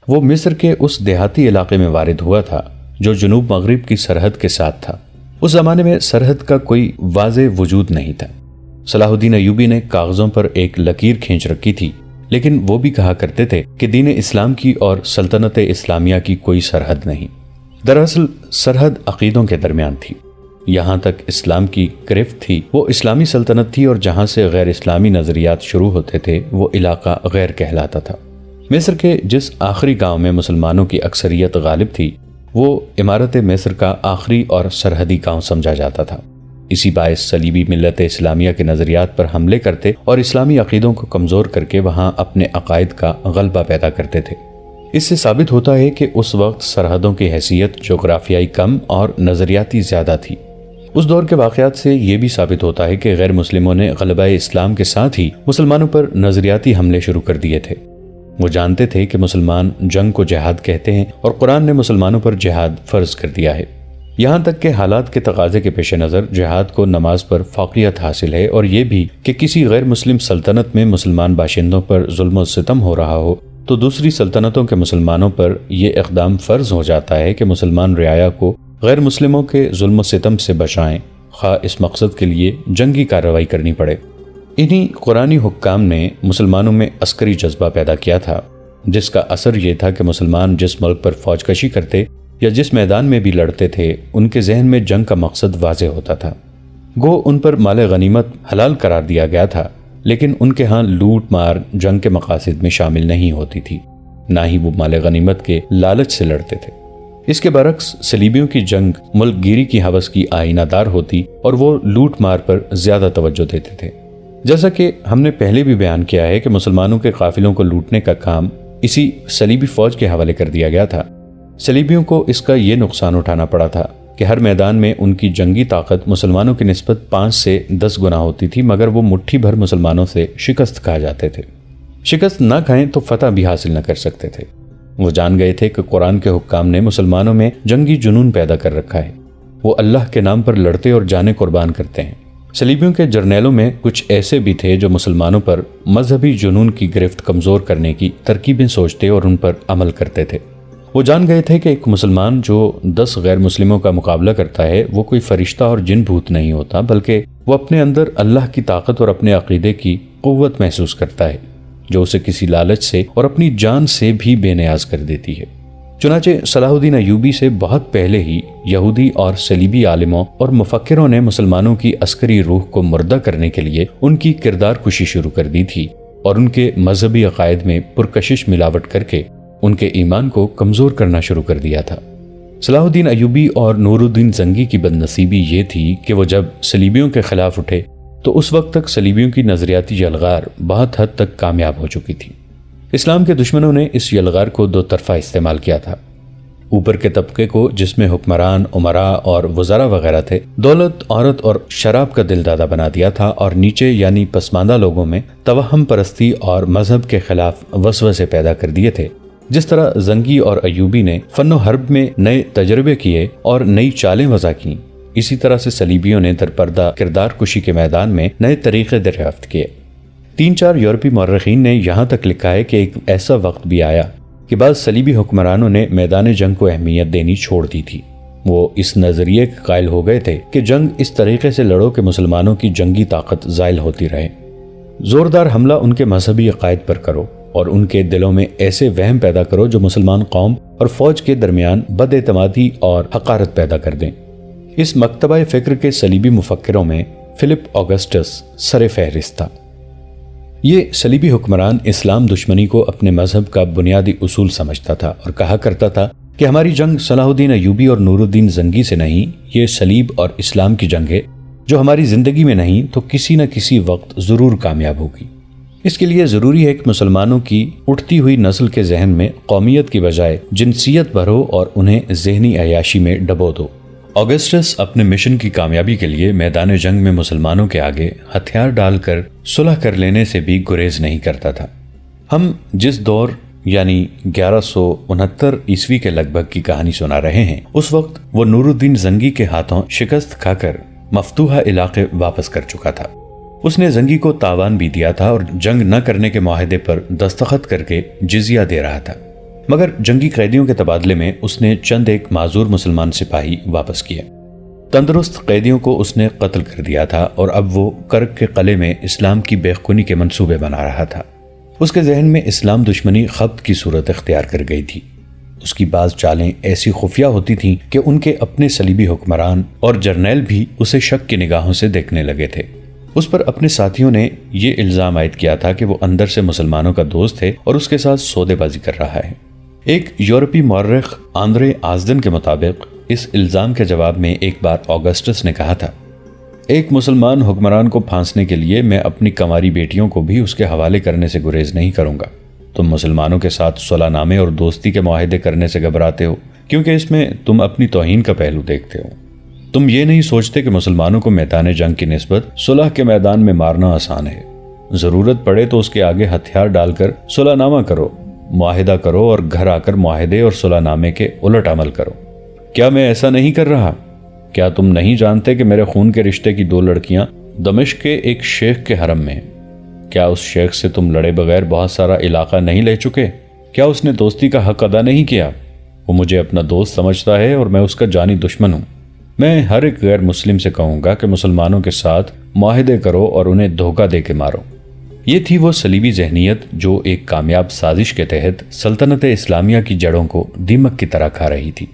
وہ مصر کے اس دیہاتی علاقے میں وارد ہوا تھا جو جنوب مغرب کی سرحد کے ساتھ تھا۔ اس زمانے میں سرحد کا کوئی واضح وجود نہیں تھا۔ صلاح الدین ایوبی نے کاغذوں پر ایک لکیر کھینچ رکھی تھی، لیکن وہ بھی کہا کرتے تھے کہ دین اسلام کی اور سلطنت اسلامیہ کی کوئی سرحد نہیں۔ دراصل سرحد عقیدوں کے درمیان تھی۔ یہاں تک اسلام کی گرفت تھی وہ اسلامی سلطنت تھی، اور جہاں سے غیر اسلامی نظریات شروع ہوتے تھے وہ علاقہ غیر کہلاتا تھا۔ مصر کے جس آخری گاؤں میں مسلمانوں کی اکثریت غالب تھی وہ امارت مصر کا آخری اور سرحدی گاؤں سمجھا جاتا تھا۔ اسی باعث صلیبی ملت اسلامیہ کے نظریات پر حملے کرتے اور اسلامی عقیدوں کو کمزور کر کے وہاں اپنے عقائد کا غلبہ پیدا کرتے تھے۔ اس سے ثابت ہوتا ہے کہ اس وقت سرحدوں کی حیثیت جغرافیائی کم اور نظریاتی زیادہ تھی۔ اس دور کے واقعات سے یہ بھی ثابت ہوتا ہے کہ غیر مسلموں نے غلبہ اسلام کے ساتھ ہی مسلمانوں پر نظریاتی حملے شروع کر دیے تھے۔ وہ جانتے تھے کہ مسلمان جنگ کو جہاد کہتے ہیں اور قرآن نے مسلمانوں پر جہاد فرض کر دیا ہے، یہاں تک کہ حالات کے تقاضے کے پیش نظر جہاد کو نماز پر فوقیت حاصل ہے، اور یہ بھی کہ کسی غیر مسلم سلطنت میں مسلمان باشندوں پر ظلم و ستم ہو رہا ہو تو دوسری سلطنتوں کے مسلمانوں پر یہ اقدام فرض ہو جاتا ہے کہ مسلمان رعایا کو غیر مسلموں کے ظلم و ستم سے بچائیں، خواہ اس مقصد کے لیے جنگی کارروائی کرنی پڑے۔ انہی قرآنی حکام نے مسلمانوں میں عسکری جذبہ پیدا کیا تھا، جس کا اثر یہ تھا کہ مسلمان جس ملک پر فوج کشی کرتے یا جس میدان میں بھی لڑتے تھے ان کے ذہن میں جنگ کا مقصد واضح ہوتا تھا۔ گو ان پر مال غنیمت حلال قرار دیا گیا تھا، لیکن ان کے ہاں لوٹ مار جنگ کے مقاصد میں شامل نہیں ہوتی تھی، نہ ہی وہ مال غنیمت کے لالچ سے لڑتے تھے۔ اس کے برعکس صلیبیوں کی جنگ ملک گیری کی ہوس کی آئینہ دار ہوتی اور وہ لوٹ مار پر زیادہ توجہ دیتے تھے۔ جیسا کہ ہم نے پہلے بھی بیان کیا ہے کہ مسلمانوں کے قافلوں کو لوٹنے کا کام اسی صلیبی فوج کے حوالے کر دیا گیا تھا۔ صلیبیوں کو اس کا یہ نقصان اٹھانا پڑا تھا کہ ہر میدان میں ان کی جنگی طاقت مسلمانوں کی نسبت 5 سے 10 گنا ہوتی تھی، مگر وہ مٹھی بھر مسلمانوں سے شکست کھا جاتے تھے۔ شکست نہ کھائیں تو فتح بھی حاصل نہ کر سکتے تھے۔ وہ جان گئے تھے کہ قرآن کے حکام نے مسلمانوں میں جنگی جنون پیدا کر رکھا ہے، وہ اللہ کے نام پر لڑتے اور جانیں قربان کرتے ہیں۔ صلیبیوں کے جرنیلوں میں کچھ ایسے بھی تھے جو مسلمانوں پر مذہبی جنون کی گرفت کمزور کرنے کی ترکیبیں سوچتے اور ان پر عمل کرتے تھے۔ وہ جان گئے تھے کہ ایک مسلمان جو 10 غیر مسلموں کا مقابلہ کرتا ہے وہ کوئی فرشتہ اور جن بھوت نہیں ہوتا، بلکہ وہ اپنے اندر اللہ کی طاقت اور اپنے عقیدے کی قوت محسوس کرتا ہے جو اسے کسی لالچ سے اور اپنی جان سے بھی بے نیاز کر دیتی ہے۔ چنانچہ صلاح الدین ایوبی سے بہت پہلے ہی یہودی اور صلیبی عالموں اور مفکروں نے مسلمانوں کی عسکری روح کو مردہ کرنے کے لیے ان کی کردار کشی شروع کر دی تھی اور ان کے مذہبی عقائد میں پرکشش ملاوٹ کر کے ان کے ایمان کو کمزور کرنا شروع کر دیا تھا۔ صلاح الدین ایوبی اور نور الدین زنگی کی بدنصیبی یہ تھی کہ وہ جب صلیبیوں کے خلاف اٹھے تو اس وقت تک صلیبیوں کی نظریاتی یلغار بہت حد تک کامیاب ہو چکی تھی۔ اسلام کے دشمنوں نے اس یلغار کو 2 طرفہ استعمال کیا تھا۔ اوپر کے طبقے کو جس میں حکمران، امراء اور وزراء وغیرہ تھے، دولت، عورت اور شراب کا دل دادا بنا دیا تھا، اور نیچے یعنی پسماندہ لوگوں میں توہم پرستی اور مذہب کے خلاف وسوسے پیدا کر دیے تھے۔ جس طرح زنگی اور ایوبی نے فن و حرب میں نئے تجربے کیے اور نئی چالیں وضع کیں، اسی طرح سے صلیبیوں نے درپردہ کردار کشی کے میدان میں نئے طریقے دریافت کیے۔ 3-4 یورپی مورخین نے یہاں تک لکھا ہے کہ ایک ایسا وقت بھی آیا کہ بعض صلیبی حکمرانوں نے میدان جنگ کو اہمیت دینی چھوڑ دی تھی۔ وہ اس نظریے کے قائل ہو گئے تھے کہ جنگ اس طریقے سے لڑو کہ مسلمانوں کی جنگی طاقت زائل ہوتی رہے۔ زوردار حملہ ان کے مذہبی عقائد پر کرو اور ان کے دلوں میں ایسے وہم پیدا کرو جو مسلمان قوم اور فوج کے درمیان بد اعتمادی اور حقارت پیدا کر دیں۔ اس مکتبہ فکر کے صلیبی مفکروں میں فلپ آگسٹس سر فہرست تھا۔ یہ صلیبی حکمران اسلام دشمنی کو اپنے مذہب کا بنیادی اصول سمجھتا تھا اور کہا کرتا تھا کہ ہماری جنگ صلاح الدین ایوبی اور نور الدین زنگی سے نہیں، یہ صلیب اور اسلام کی جنگ ہے جو ہماری زندگی میں نہیں تو کسی نہ کسی وقت ضرور کامیاب ہوگی۔ اس کے لیے ضروری ہے کہ مسلمانوں کی اٹھتی ہوئی نسل کے ذہن میں قومیت کی بجائے جنسیت بھرو اور انہیں ذہنی عیاشی میں ڈبو دو۔ آگسٹس اپنے مشن کی کامیابی کے لیے میدان جنگ میں مسلمانوں کے آگے ہتھیار ڈال کر صلح کر لینے سے بھی گریز نہیں کرتا تھا۔ ہم جس دور یعنی 1169 عیسوی کے لگ بھگ کی کہانی سنا رہے ہیں، اس وقت وہ نور الدین زنگی کے ہاتھوں شکست کھا کر مفتوحہ علاقے واپس کر چکا تھا۔ اس نے زنگی کو تاوان بھی دیا تھا اور جنگ نہ کرنے کے معاہدے پر دستخط کر کے جزیہ دے رہا تھا۔ مگر جنگی قیدیوں کے تبادلے میں اس نے چند ایک معذور مسلمان سپاہی واپس کیے۔ تندرست قیدیوں کو اس نے قتل کر دیا تھا اور اب وہ کرک کے قلعے میں اسلام کی بیخونی کے منصوبے بنا رہا تھا۔ اس کے ذہن میں اسلام دشمنی خبت کی صورت اختیار کر گئی تھی۔ اس کی بعض چالیں ایسی خفیہ ہوتی تھیں کہ ان کے اپنے صلیبی حکمران اور جرنیل بھی اسے شک کی نگاہوں سے دیکھنے لگے تھے۔ اس پر اپنے ساتھیوں نے یہ الزام عائد کیا تھا کہ وہ اندر سے مسلمانوں کا دوست ہے اور اس کے ساتھ سودے بازی کر رہا ہے۔ ایک یورپی مورخ آندرے آزدن کے مطابق اس الزام کے جواب میں ایک بار آگسٹس نے کہا تھا، ایک مسلمان حکمران کو پھانسنے کے لیے میں اپنی کنواری بیٹیوں کو بھی اس کے حوالے کرنے سے گریز نہیں کروں گا۔ تم مسلمانوں کے ساتھ صلح نامے اور دوستی کے معاہدے کرنے سے گھبراتے ہو کیونکہ اس میں تم اپنی توہین کا پہلو دیکھتے ہو۔ تم یہ نہیں سوچتے کہ مسلمانوں کو میدان جنگ کی نسبت صلح کے میدان میں مارنا آسان ہے۔ ضرورت پڑے تو اس کے آگے ہتھیار ڈال کر صلح نامہ کرو، معاہدہ کرو اور گھر آ کر معاہدے اور صلح نامے کے الٹ عمل کرو۔ کیا میں ایسا نہیں کر رہا؟ کیا تم نہیں جانتے کہ میرے خون کے رشتے کی 2 لڑکیاں دمشق کے ایک شیخ کے حرم میں ہیں؟ کیا اس شیخ سے تم لڑے بغیر بہت سارا علاقہ نہیں لے چکے؟ کیا اس نے دوستی کا حق ادا نہیں کیا؟ وہ مجھے اپنا دوست سمجھتا ہے اور میں اس کا جانی دشمن ہوں۔ میں ہر ایک غیر مسلم سے کہوں گا کہ مسلمانوں کے ساتھ معاہدے کرو اور انہیں دھوکہ دے کے مارو۔ یہ تھی وہ صلیبی ذہنیت جو ایک کامیاب سازش کے تحت سلطنت اسلامیہ کی جڑوں کو دیمک کی طرح کھا رہی تھی۔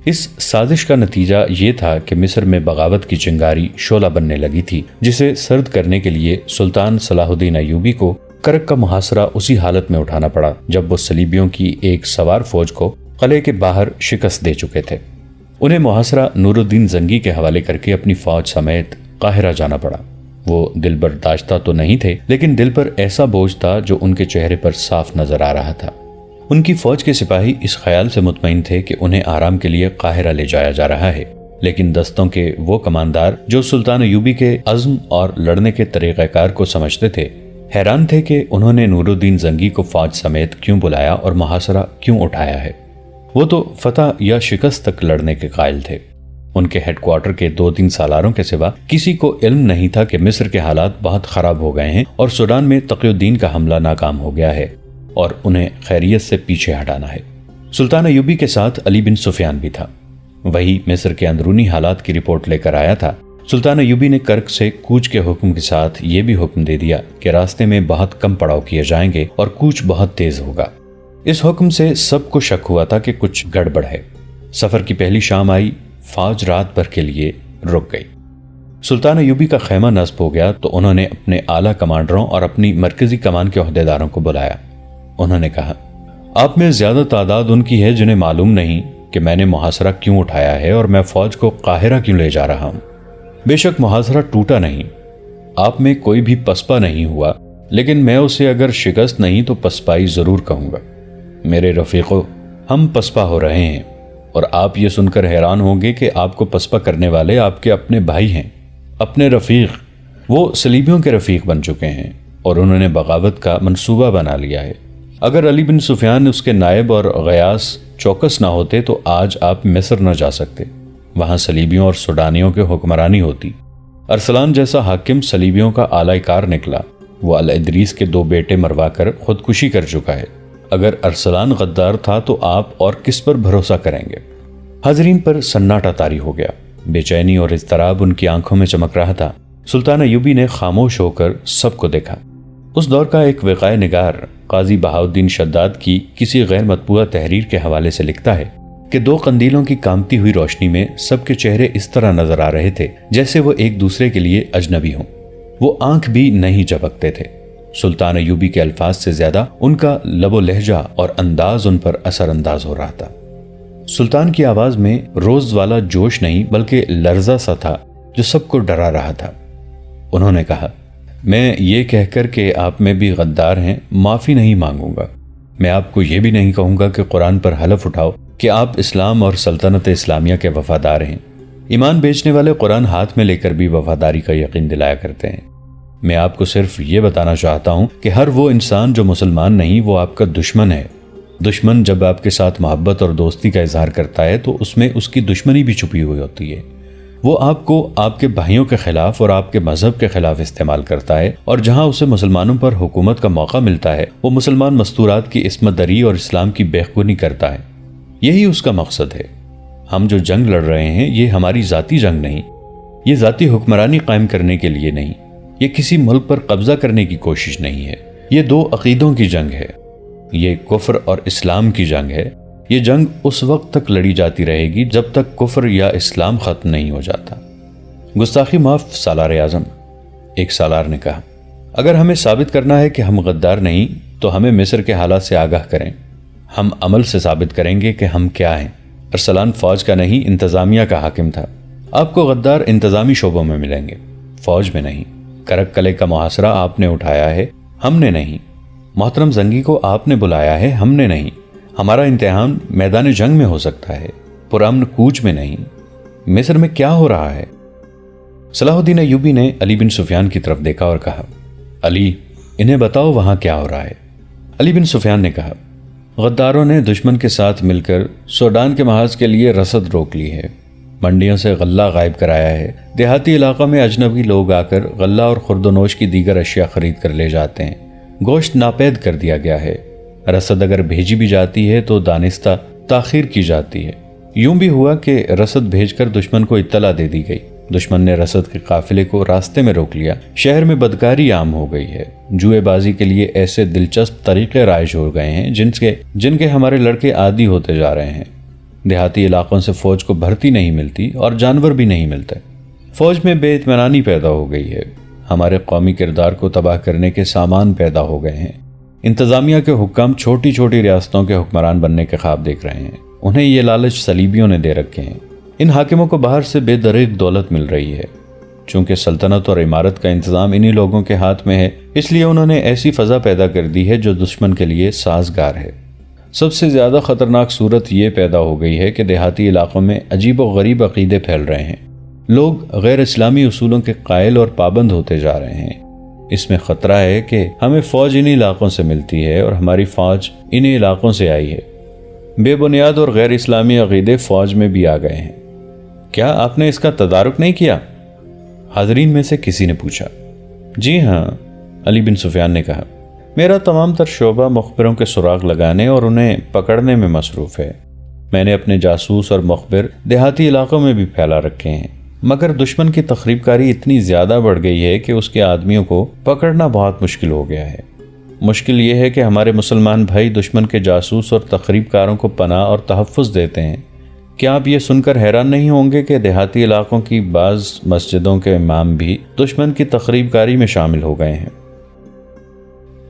اس سازش کا نتیجہ یہ تھا کہ مصر میں بغاوت کی چنگاری شعلہ بننے لگی تھی، جسے سرد کرنے کے لیے سلطان صلاح الدین ایوبی کو کرک کا محاصرہ اسی حالت میں اٹھانا پڑا جب وہ صلیبیوں کی ایک سوار فوج کو قلعے کے باہر شکست دے چکے تھے۔ انہیں محاصرہ نور الدین زنگی کے حوالے کر کے اپنی فوج سمیت قاہرہ جانا پڑا۔ وہ دل برداشتہ تو نہیں تھے، لیکن دل پر ایسا بوجھ تھا جو ان کے چہرے پر صاف نظر آ رہا تھا۔ ان کی فوج کے سپاہی اس خیال سے مطمئن تھے کہ انہیں آرام کے لیے قاہرہ لے جایا جا رہا ہے، لیکن دستوں کے وہ کماندار جو سلطان ایوبی کے عزم اور لڑنے کے طریقہ کار کو سمجھتے تھے، حیران تھے کہ انہوں نے نور الدین زنگی کو فوج سمیت کیوں بلایا اور محاصرہ کیوں اٹھایا ہے۔ وہ تو فتح یا شکست تک لڑنے کے قائل تھے۔ ان کے ہیڈ کوارٹر کے 2-3 سالاروں کے سوا کسی کو علم نہیں تھا کہ مصر کے حالات بہت خراب ہو گئے ہیں اور سوڈان میں تقی الدین کا حملہ ناکام ہو گیا ہے اور انہیں خیریت سے پیچھے ہٹانا ہے۔ سلطان ایوبی کے ساتھ علی بن سفیان بھی تھا۔ وہی مصر کے اندرونی حالات کی رپورٹ لے کر آیا تھا۔ سلطان ایوبی نے کرک سے کوچ کے حکم کے ساتھ یہ بھی حکم دے دیا کہ راستے میں بہت کم پڑاؤ کیے جائیں گے اور کوچ بہت تیز ہوگا۔ اس حکم سے سب کو شک ہوا تھا کہ کچھ گڑبڑ ہے۔ سفر کی پہلی شام آئی، فوج رات بھر کے لیے رک گئی۔ سلطان ایوبی کا خیمہ نصب ہو گیا تو انہوں نے اپنے اعلیٰ کمانڈروں اور اپنی مرکزی کمان کے عہدیداروں کو بلایا۔ انہوں نے کہا، آپ میں زیادہ تعداد ان کی ہے جنہیں معلوم نہیں کہ میں نے محاصرہ کیوں اٹھایا ہے اور میں فوج کو قاہرہ کیوں لے جا رہا ہوں۔ بے شک محاصرہ ٹوٹا نہیں، آپ میں کوئی بھی پسپا نہیں ہوا، لیکن میں اسے اگر شکست نہیں تو پسپائی ضرور کہوں گا۔ میرے رفیقو، ہم پسپا ہو رہے ہیں اور آپ یہ سن کر حیران ہوں گے کہ آپ کو پسپا کرنے والے آپ کے اپنے بھائی ہیں، اپنے رفیق۔ وہ صلیبیوں کے رفیق بن چکے ہیں اور انہوں نے بغاوت کا منصوبہ بنا لیا ہے۔ اگر علی بن سفیان اس کے نائب اور غیاث چوکس نہ ہوتے تو آج آپ مصر نہ جا سکتے، وہاں صلیبیوں اور سوڈانیوں کے حکمرانی ہوتی۔ ارسلان جیسا حاکم صلیبیوں کا اعلی کار نکلا، وہ الادریس کے 2 بیٹے مروا کر خودکشی کر چکا ہے۔ اگر ارسلان غدار تھا تو آپ اور کس پر بھروسہ کریں گے؟ حاضرین پر سناٹا طاری ہو گیا، بے چینی اور اضطراب ان کی آنکھوں میں چمک رہا تھا۔ سلطان ایوبی نے خاموش ہو کر سب کو دیکھا۔ اس دور کا ایک وقائے نگار قاضی بہاؤالدین شداد کی کسی غیر مطبوعہ تحریر کے حوالے سے لکھتا ہے کہ 2 قندیلوں کی کامتی ہوئی روشنی میں سب کے چہرے اس طرح نظر آ رہے تھے جیسے وہ ایک دوسرے کے لیے اجنبی ہوں۔ وہ آنکھ بھی نہیں جھپکتے تھے۔ سلطان ایوبی کے الفاظ سے زیادہ ان کا لب و لہجہ اور انداز ان پر اثر انداز ہو رہا تھا۔ سلطان کی آواز میں روز والا جوش نہیں بلکہ لرزہ سا تھا جو سب کو ڈرا رہا تھا۔ انہوں نے کہا، میں یہ کہہ کر کہ آپ میں بھی غدار ہیں معافی نہیں مانگوں گا۔ میں آپ کو یہ بھی نہیں کہوں گا کہ قرآن پر حلف اٹھاؤ کہ آپ اسلام اور سلطنت اسلامیہ کے وفادار ہیں۔ ایمان بیچنے والے قرآن ہاتھ میں لے کر بھی وفاداری کا یقین دلایا کرتے ہیں۔ میں آپ کو صرف یہ بتانا چاہتا ہوں کہ ہر وہ انسان جو مسلمان نہیں وہ آپ کا دشمن ہے۔ دشمن جب آپ کے ساتھ محبت اور دوستی کا اظہار کرتا ہے تو اس میں اس کی دشمنی بھی چھپی ہوئی ہوتی ہے۔ وہ آپ کو آپ کے بھائیوں کے خلاف اور آپ کے مذہب کے خلاف استعمال کرتا ہے، اور جہاں اسے مسلمانوں پر حکومت کا موقع ملتا ہے وہ مسلمان مستورات کی عصمت دری اور اسلام کی بیخبونی کرتا ہے۔ یہی اس کا مقصد ہے۔ ہم جو جنگ لڑ رہے ہیں یہ ہماری ذاتی جنگ نہیں، یہ ذاتی حکمرانی قائم کرنے کے لیے نہیں، یہ کسی ملک پر قبضہ کرنے کی کوشش نہیں ہے، یہ دو عقیدوں کی جنگ ہے، یہ کفر اور اسلام کی جنگ ہے۔ یہ جنگ اس وقت تک لڑی جاتی رہے گی جب تک کفر یا اسلام ختم نہیں ہو جاتا۔ گستاخی معاف سالار اعظم، ایک سالار نے کہا، اگر ہمیں ثابت کرنا ہے کہ ہم غدار نہیں تو ہمیں مصر کے حالات سے آگاہ کریں، ہم عمل سے ثابت کریں گے کہ ہم کیا ہیں۔ ارسلان فوج کا نہیں انتظامیہ کا حاکم تھا۔ آپ کو غدار انتظامی شعبوں میں ملیں گے، فوج میں نہیں۔ کرک کلے کا محاصرہ آپ نے اٹھایا ہے، ہم نے نہیں۔ محترم زنگی کو آپ نے بلایا ہے، ہم نے نہیں۔ ہمارا امتحان میدان جنگ میں ہو سکتا ہے، پرامن کوچ میں نہیں۔ مصر میں کیا ہو رہا ہے؟ صلاح الدین ایوبی نے علی بن سفیان کی طرف دیکھا اور کہا، علی، انہیں بتاؤ وہاں کیا ہو رہا ہے۔ علی بن سفیان نے کہا، غداروں نے دشمن کے ساتھ مل کر سوڈان کے محاذ کے لیے رسد روک لی ہے، منڈیوں سے غلہ غائب کرایا ہے، دیہاتی علاقوں میں اجنبی لوگ آ کر غلہ اور خرد و نوش کی دیگر اشیاء خرید کر لے جاتے ہیں، گوشت ناپید کر دیا گیا ہے، رسد اگر بھیجی بھی جاتی ہے تو دانستہ تاخیر کی جاتی ہے۔ یوں بھی ہوا کہ رسد بھیج کر دشمن کو اطلاع دے دی گئی، دشمن نے رسد کے قافلے کو راستے میں روک لیا، شہر میں بدکاری عام ہو گئی ہے، جوئے بازی کے لیے ایسے دلچسپ طریقے رائج ہو گئے ہیں جن کے ہمارے لڑکے عادی ہوتے جا رہے ہیں، دیہاتی علاقوں سے فوج کو بھرتی نہیں ملتی اور جانور بھی نہیں ملتے، فوج میں بے اطمینانی پیدا ہو گئی ہے، ہمارے قومی کردار کو تباہ کرنے کے سامان پیدا ہو گئے ہیں، انتظامیہ کے حکام چھوٹی چھوٹی ریاستوں کے حکمران بننے کے خواب دیکھ رہے ہیں، انہیں یہ لالچ صلیبیوں نے دے رکھے ہیں، ان حاکموں کو باہر سے بے دریغ دولت مل رہی ہے، چونکہ سلطنت اور عمارت کا انتظام انہی لوگوں کے ہاتھ میں ہے، اس لیے انہوں نے ایسی فضا پیدا کر دی ہے جو دشمن کے لیے سازگار ہے۔ سب سے زیادہ خطرناک صورت یہ پیدا ہو گئی ہے کہ دیہاتی علاقوں میں عجیب و غریب عقیدے پھیل رہے ہیں، لوگ غیر اسلامی اصولوں کے قائل اور پابند ہوتے جا رہے ہیں۔ اس میں خطرہ ہے کہ ہمیں فوج انہی علاقوں سے ملتی ہے اور ہماری فوج انہی علاقوں سے آئی ہے، بے بنیاد اور غیر اسلامی عقیدے فوج میں بھی آ گئے ہیں۔ کیا آپ نے اس کا تدارک نہیں کیا؟ حاضرین میں سے کسی نے پوچھا۔ جی ہاں، علی بن سفیان نے کہا، میرا تمام تر شعبہ مخبروں کے سراغ لگانے اور انہیں پکڑنے میں مصروف ہے۔ میں نے اپنے جاسوس اور مخبر دیہاتی علاقوں میں بھی پھیلا رکھے ہیں، مگر دشمن کی تخریب کاری اتنی زیادہ بڑھ گئی ہے کہ اس کے آدمیوں کو پکڑنا بہت مشکل ہو گیا ہے۔ مشکل یہ ہے کہ ہمارے مسلمان بھائی دشمن کے جاسوس اور تخریب کاروں کو پناہ اور تحفظ دیتے ہیں۔ کیا آپ یہ سن کر حیران نہیں ہوں گے کہ دیہاتی علاقوں کی بعض مسجدوں کے امام بھی دشمن کی تخریب کاری میں شامل ہو گئے ہیں؟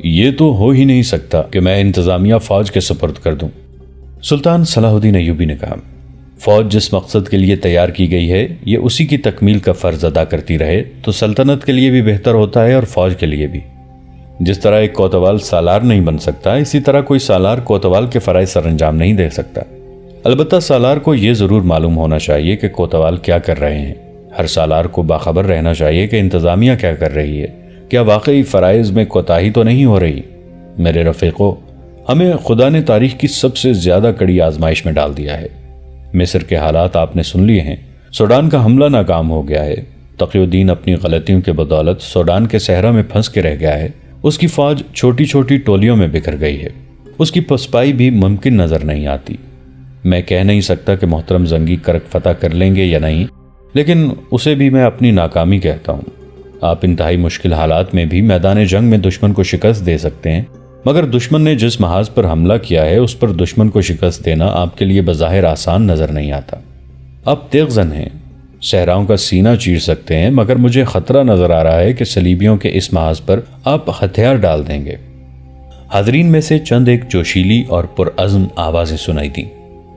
یہ تو ہو ہی نہیں سکتا کہ میں انتظامیہ فوج کے سپرد کر دوں، سلطان صلاح الدین ایوبی نے کہا۔ فوج جس مقصد کے لیے تیار کی گئی ہے یہ اسی کی تکمیل کا فرض ادا کرتی رہے تو سلطنت کے لیے بھی بہتر ہوتا ہے اور فوج کے لیے بھی۔ جس طرح ایک کوتوال سالار نہیں بن سکتا، اسی طرح کوئی سالار کوتوال کے فرائض سر انجام نہیں دے سکتا۔ البتہ سالار کو یہ ضرور معلوم ہونا چاہیے کہ کوتوال کیا کر رہے ہیں، ہر سالار کو باخبر رہنا چاہیے کہ انتظامیہ کیا کر رہی ہے، کیا واقعی فرائض میں کوتاہی تو نہیں ہو رہی۔ میرے رفیقو، ہمیں خدا نے تاریخ کی سب سے زیادہ کڑی آزمائش میں ڈال دیا ہے۔ مصر کے حالات آپ نے سن لیے ہیں، سوڈان کا حملہ ناکام ہو گیا ہے، تقی الدین اپنی غلطیوں کے بدولت سوڈان کے صحرا میں پھنس کے رہ گیا ہے، اس کی فوج چھوٹی چھوٹی ٹولیوں میں بکھر گئی ہے، اس کی پسپائی بھی ممکن نظر نہیں آتی۔ میں کہہ نہیں سکتا کہ محترم زنگی کرک فتح کر لیں گے یا نہیں، لیکن اسے بھی میں اپنی ناکامی کہتا ہوں۔ آپ انتہائی مشکل حالات میں بھی میدان جنگ میں دشمن کو شکست دے سکتے ہیں، مگر دشمن نے جس محاذ پر حملہ کیا ہے اس پر دشمن کو شکست دینا آپ کے لیے بظاہر آسان نظر نہیں آتا۔ آپ تیغ زن ہیں، صحراؤں کا سینہ چیر سکتے ہیں، مگر مجھے خطرہ نظر آ رہا ہے کہ صلیبیوں کے اس محاذ پر آپ ہتھیار ڈال دیں گے۔ حاضرین میں سے چند ایک جوشیلی اور پرعزم آوازیں سنائی دیں۔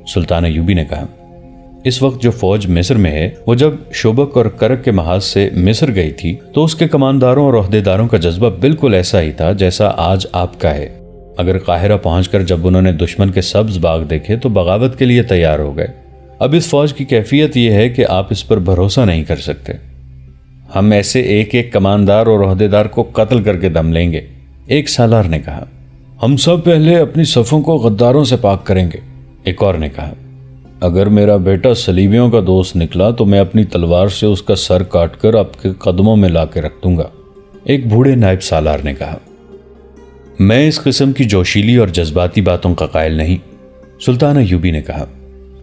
سلطان ایوبی نے کہا، اس وقت جو فوج مصر میں ہے وہ جب شوبک اور کرک کے محاذ سے مصر گئی تھی تو اس کے کمانداروں اور عہدیداروں کا جذبہ بالکل ایسا ہی تھا جیسا آج آپ کا ہے۔ اگر قاہرہ پہنچ کر جب انہوں نے دشمن کے سبز باغ دیکھے تو بغاوت کے لیے تیار ہو گئے۔ اب اس فوج کی کیفیت یہ ہے کہ آپ اس پر بھروسہ نہیں کر سکتے۔ ہم ایسے ایک ایک کماندار اور عہدیدار کو قتل کر کے دم لیں گے، ایک سالار نے کہا۔ ہم سب پہلے اپنی صفوں کو غداروں سے پاک کریں گے، ایک اور نے کہا۔ اگر میرا بیٹا صلیبیوں کا دوست نکلا تو میں اپنی تلوار سے اس کا سر کاٹ کر آپ کے قدموں میں لا کے رکھ دوں گا، ایک بوڑھے نائب سالار نے کہا۔ میں اس قسم کی جوشیلی اور جذباتی باتوں کا قائل نہیں، سلطان ایوبی نے کہا۔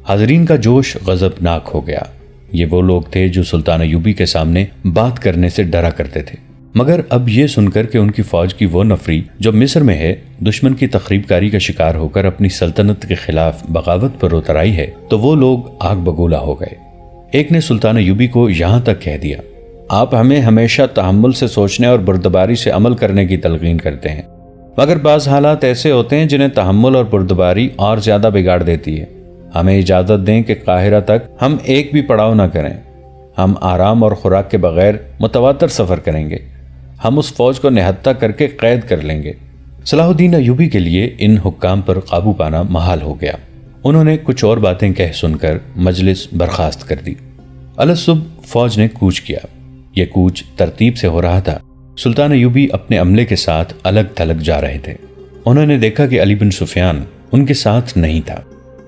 حاضرین کا جوش غضبناک ہو گیا۔ یہ وہ لوگ تھے جو سلطان ایوبی کے سامنے بات کرنے سے ڈرا کرتے تھے، مگر اب یہ سن کر کہ ان کی فوج کی وہ نفری جو مصر میں ہے دشمن کی تخریب کاری کا شکار ہو کر اپنی سلطنت کے خلاف بغاوت پر اتر آئی ہے، تو وہ لوگ آگ بگولا ہو گئے۔ ایک نے سلطان ایوبی کو یہاں تک کہہ دیا، آپ ہمیں ہمیشہ تحمل سے سوچنے اور بردباری سے عمل کرنے کی تلقین کرتے ہیں، مگر بعض حالات ایسے ہوتے ہیں جنہیں تحمل اور بردباری اور زیادہ بگاڑ دیتی ہے۔ ہمیں اجازت دیں کہ قاہرہ تک ہم ایک بھی پڑاؤ نہ کریں۔ ہم آرام اور خوراک کے بغیر متواتر سفر کریں گے۔ ہم اس فوج کو نہتہ کر کے قید کر لیں گے۔ صلاح الدین ایوبی کے لیے ان حکام پر قابو پانا محال ہو گیا۔ انہوں نے کچھ اور باتیں کہہ سن کر مجلس برخاست کر دی۔ الصبح فوج نے کوچ کیا۔ یہ کوچ ترتیب سے ہو رہا تھا۔ سلطان ایوبی اپنے عملے کے ساتھ الگ تھلگ جا رہے تھے۔ انہوں نے دیکھا کہ علی بن سفیان ان کے ساتھ نہیں تھا۔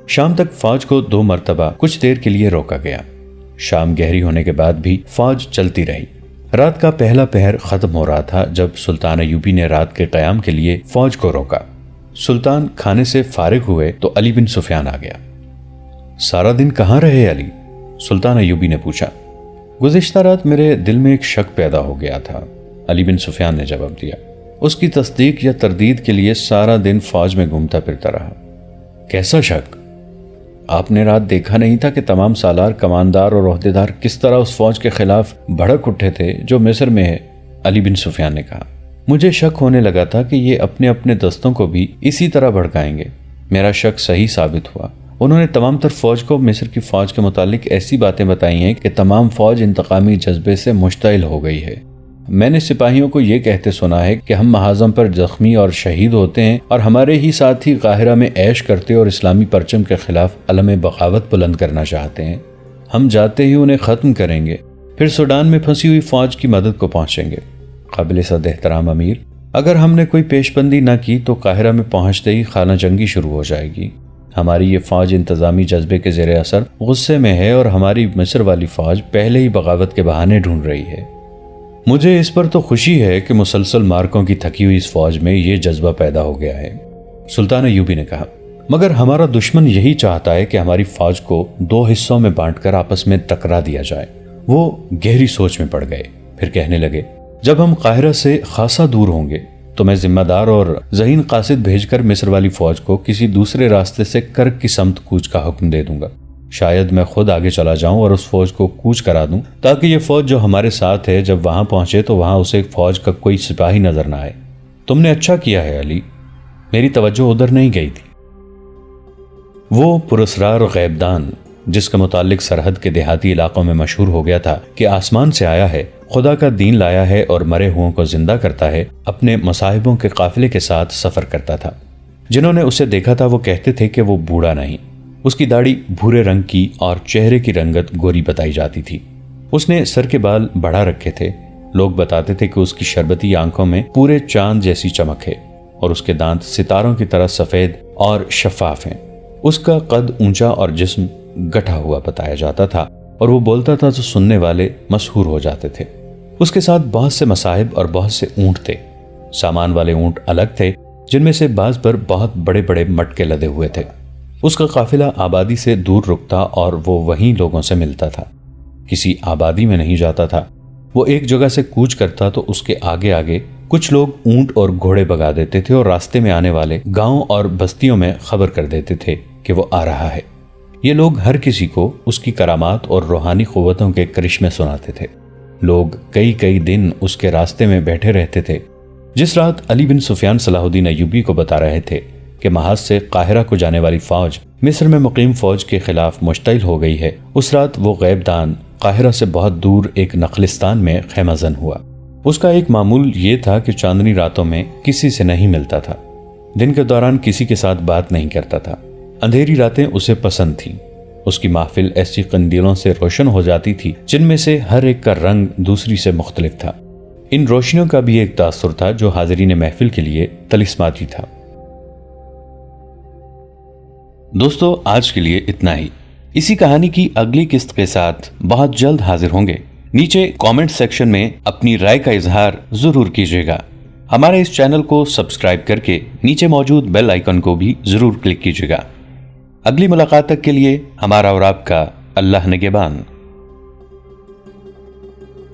شام تک فوج کو 2 مرتبہ کچھ دیر کے لیے روکا گیا۔ شام گہری ہونے کے بعد بھی فوج چلتی رہی۔ رات کا پہلا پہر ختم ہو رہا تھا جب سلطان ایوبی نے رات کے قیام کے لیے فوج کو روکا۔ سلطان کھانے سے فارغ ہوئے تو علی بن سفیان آ گیا۔ سارا دن کہاں رہے علی؟ سلطان ایوبی نے پوچھا۔ گزشتہ رات میرے دل میں ایک شک پیدا ہو گیا تھا، علی بن سفیان نے جواب دیا۔ اس کی تصدیق یا تردید کے لیے سارا دن فوج میں گھومتا پھرتا رہا۔ کیسا شک؟ آپ نے رات دیکھا نہیں تھا کہ تمام سالار، کماندار اور عہدیدار کس طرح اس فوج کے خلاف بھڑک اٹھے تھے جو مصر میں ہے؟ علی بن سفیان نے کہا۔ مجھے شک ہونے لگا تھا کہ یہ اپنے اپنے دستوں کو بھی اسی طرح بھڑکائیں گے۔ میرا شک صحیح ثابت ہوا۔ انہوں نے تمام تر فوج کو مصر کی فوج کے متعلق ایسی باتیں بتائی ہیں کہ تمام فوج انتقامی جذبے سے مشتعل ہو گئی ہے۔ میں نے سپاہیوں کو یہ کہتے سنا ہے کہ ہم محاذم پر زخمی اور شہید ہوتے ہیں اور ہمارے ہی ساتھی قاہرہ میں عیش کرتے اور اسلامی پرچم کے خلاف علم بغاوت بلند کرنا چاہتے ہیں۔ ہم جاتے ہی انہیں ختم کریں گے، پھر سوڈان میں پھنسی ہوئی فوج کی مدد کو پہنچیں گے۔ قابل صد احترام امیر، اگر ہم نے کوئی پیش بندی نہ کی تو قاہرہ میں پہنچتے ہی خانہ جنگی شروع ہو جائے گی۔ ہماری یہ فوج انتظامی جذبے کے زیر اثر غصے میں ہے اور ہماری مصر والی فوج پہلے ہی بغاوت کے بہانے ڈھونڈ رہی ہے۔ مجھے اس پر تو خوشی ہے کہ مسلسل مارکوں کی تھکی ہوئی اس فوج میں یہ جذبہ پیدا ہو گیا ہے، سلطان ایوبی نے کہا، مگر ہمارا دشمن یہی چاہتا ہے کہ ہماری فوج کو 2 حصوں میں بانٹ کر آپس میں ٹکرا دیا جائے۔ وہ گہری سوچ میں پڑ گئے، پھر کہنے لگے، جب ہم قاہرہ سے خاصا دور ہوں گے تو میں ذمہ دار اور ذہین قاصد بھیج کر مصر والی فوج کو کسی دوسرے راستے سے کرک کی سمت کوچ کا حکم دے دوں گا۔ شاید میں خود آگے چلا جاؤں اور اس فوج کو کوچ کرا دوں تاکہ یہ فوج جو ہمارے ساتھ ہے جب وہاں پہنچے تو وہاں اسے فوج کا کوئی سپاہی نظر نہ آئے۔ تم نے اچھا کیا ہے علی، میری توجہ ادھر نہیں گئی تھی۔ وہ پراسرار غیبدان جس کے متعلق سرحد کے دیہاتی علاقوں میں مشہور ہو گیا تھا کہ آسمان سے آیا ہے، خدا کا دین لایا ہے اور مرے ہوئوں کو زندہ کرتا ہے، اپنے مصاحبوں کے قافلے کے ساتھ سفر کرتا تھا۔ جنہوں نے اسے دیکھا تھا وہ کہتے تھے کہ وہ بوڑھا نہیں۔ اس کی داڑھی بھورے رنگ کی اور چہرے کی رنگت گوری بتائی جاتی تھی۔ اس نے سر کے بال بڑھا رکھے تھے۔ لوگ بتاتے تھے کہ اس کی شربتی آنکھوں میں پورے چاند جیسی چمک ہے اور اس کے دانت ستاروں کی طرح سفید اور شفاف ہیں۔ اس کا قد اونچا اور جسم گٹھا ہوا بتایا جاتا تھا اور وہ بولتا تھا تو سننے والے مسحور ہو جاتے تھے۔ اس کے ساتھ بہت سے مصاحب اور بہت سے اونٹ تھے۔ سامان والے اونٹ الگ تھے جن میں سے بعض پر بہت بڑے بڑے مٹکے لدے ہوئے تھے۔ اس کا قافلہ آبادی سے دور رکتا اور وہ وہیں لوگوں سے ملتا تھا، کسی آبادی میں نہیں جاتا تھا۔ وہ ایک جگہ سے کوچ کرتا تو اس کے آگے آگے کچھ لوگ اونٹ اور گھوڑے بگا دیتے تھے اور راستے میں آنے والے گاؤں اور بستیوں میں خبر کر دیتے تھے کہ وہ آ رہا ہے۔ یہ لوگ ہر کسی کو اس کی کرامات اور روحانی قوتوں کے کرشمے سناتے تھے۔ لوگ کئی کئی دن اس کے راستے میں بیٹھے رہتے تھے۔ جس رات علی بن سفیان صلاح الدین ایوبی کو بتا رہے تھے کہ محاذ سے قاہرہ کو جانے والی فوج مصر میں مقیم فوج کے خلاف مشتعل ہو گئی ہے، اس رات وہ غیب دان قاہرہ سے بہت دور ایک نخلستان میں خیمہ زن ہوا۔ اس کا ایک معمول یہ تھا کہ چاندنی راتوں میں کسی سے نہیں ملتا تھا، دن کے دوران کسی کے ساتھ بات نہیں کرتا تھا۔ اندھیری راتیں اسے پسند تھیں۔ اس کی محفل ایسی قندیلوں سے روشن ہو جاتی تھی جن میں سے ہر ایک کا رنگ دوسری سے مختلف تھا۔ ان روشنیوں کا بھی ایک تاثر تھا جو حاضرین محفل کے لیے طلسماتی تھا۔ دوستو، آج کے لیے اتنا ہی۔ اسی کہانی کی اگلی قسط کے ساتھ بہت جلد حاضر ہوں گے۔ نیچے کامنٹ سیکشن میں اپنی رائے کا اظہار ضرور کیجیے گا۔ ہمارے اس چینل کو سبسکرائب کر کے نیچے موجود بیل آئیکن کو بھی ضرور کلک کیجیے گا۔ اگلی ملاقات تک کے لیے ہمارا اور آپ کا اللہ نگہبان۔